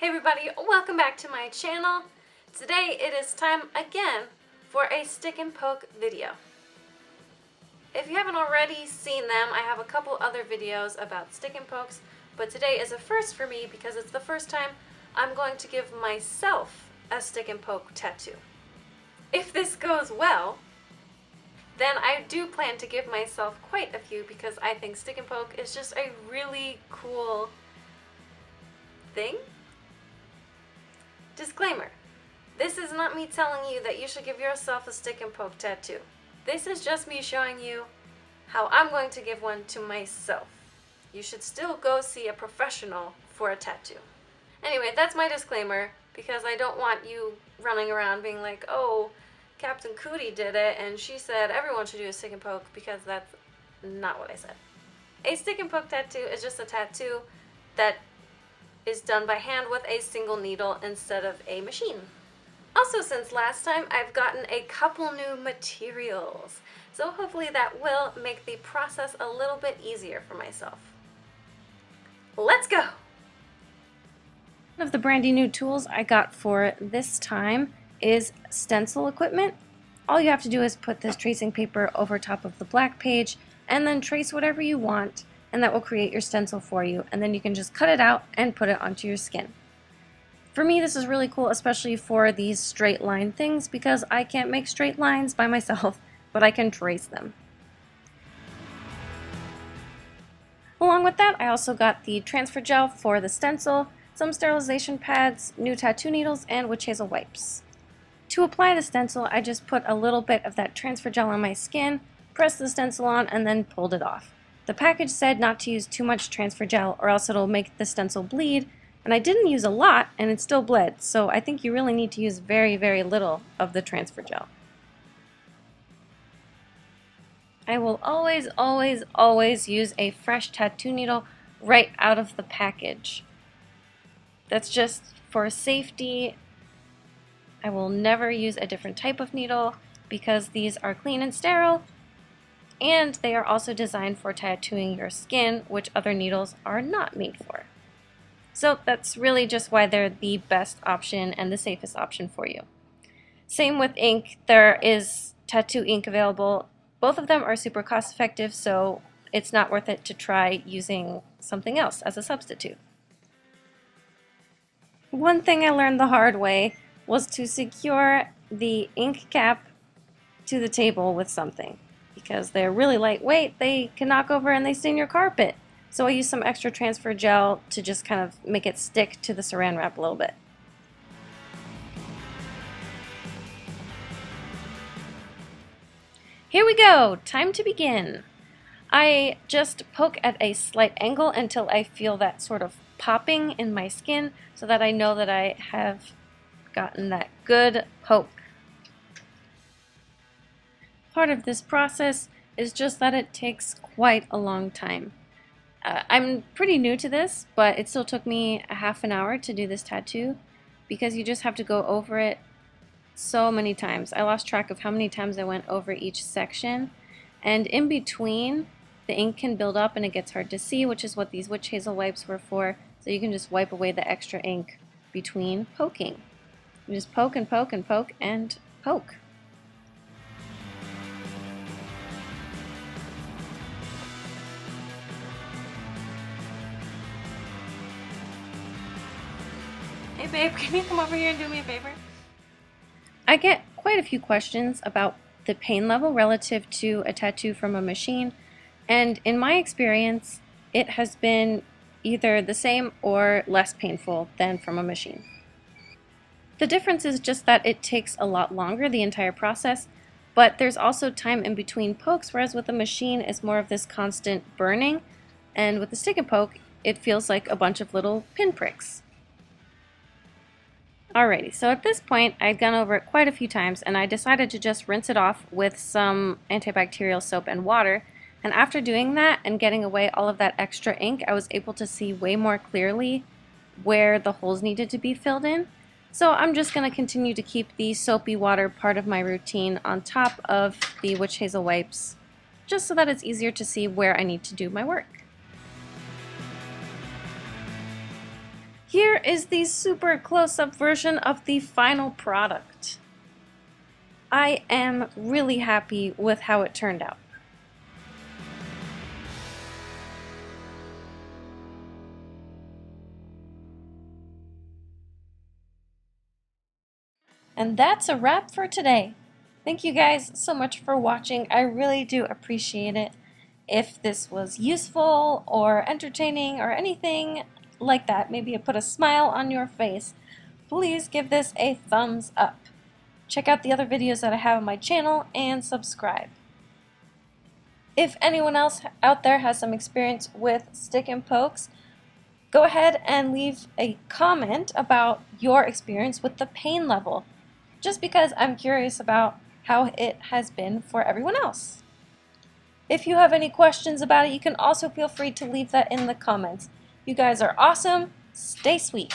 Hey everybody, welcome back to my channel. Today it is time again for a stick and poke video. If you haven't already seen them, I have a couple other videos about stick and pokes, but today is a first for me because it's the first time I'm going to give myself a stick and poke tattoo. If this goes well, then I do plan to give myself quite a few because I think stick and poke is just a really cool thing. Disclaimer, this is not me telling you that you should give yourself a stick and poke tattoo. This is just me showing you how I'm going to give one to myself. You should still go see a professional for a tattoo. Anyway, that's my disclaimer because I don't want you running around being like, oh, KaptainKootie did it and she said everyone should do a stick and poke, because that's not what I said. A stick and poke tattoo is just a tattoo that is done by hand with a single needle instead of a machine. Also, since last time, I've gotten a couple new materials, so hopefully that will make the process a little bit easier for myself. Let's go! One of the brandy new tools I got for this time is stencil equipment. All you have to do is put this tracing paper over top of the black page and then trace whatever you want, and that will create your stencil for you, and then you can just cut it out and put it onto your skin. For me, this is really cool, especially for these straight line things, because I can't make straight lines by myself, but I can trace them. Along with that, I also got the transfer gel for the stencil, some sterilization pads, new tattoo needles, and witch hazel wipes. To apply the stencil, I just put a little bit of that transfer gel on my skin, pressed the stencil on, and then pulled it off. The package said not to use too much transfer gel or else it'll make the stencil bleed, and I didn't use a lot and it still bled, so I think you really need to use very, very little of the transfer gel. I will always, always, always use a fresh tattoo needle right out of the package. That's just for safety. I will never use a different type of needle because these are clean and sterile, and they are also designed for tattooing your skin, which other needles are not made for. So that's really just why they're the best option and the safest option for you. Same with ink. There is tattoo ink available. Both of them are super cost effective, so it's not worth it to try using something else as a substitute. One thing I learned the hard way was to secure the ink cap to the table with something. Because they're really lightweight, they can knock over and they stain your carpet. So I used some extra transfer gel to just kind of make it stick to the saran wrap a little bit. Here we go! Time to begin! I just poke at a slight angle until I feel that sort of popping in my skin so that I know that I have gotten that good poke. Part of this process is just that it takes quite a long time. I'm pretty new to this, but it still took me a half an hour to do this tattoo because you just have to go over it so many times. I lost track of how many times I went over each section, and in between the ink can build up and it gets hard to see, which is what these witch hazel wipes were for, so you can just wipe away the extra ink between poking. You just poke and poke and poke and poke. Hey babe, can you come over here and do me a favor? I get quite a few questions about the pain level relative to a tattoo from a machine, and in my experience, it has been either the same or less painful than from a machine. The difference is just that it takes a lot longer, the entire process, but there's also time in between pokes, whereas with a machine it's more of this constant burning, and with the stick and poke it feels like a bunch of little pinpricks. Alrighty, so at this point I'd gone over it quite a few times and I decided to just rinse it off with some antibacterial soap and water, and after doing that and getting away all of that extra ink, I was able to see way more clearly where the holes needed to be filled in. So I'm just going to continue to keep the soapy water part of my routine on top of the witch hazel wipes, just so that it's easier to see where I need to do my work. here is the super close-up version of the final product. I am really happy with how it turned out. And that's a wrap for today. Thank you guys so much for watching. I really do appreciate it. If this was useful or entertaining or anything like that, maybe it put a smile on your face, please give this a thumbs up. Check out the other videos that I have on my channel and subscribe. If anyone else out there has some experience with stick and pokes, go ahead and leave a comment about your experience with the pain level, just because I'm curious about how it has been for everyone else. If you have any questions about it, you can also feel free to leave that in the comments. You guys are awesome. Stay sweet.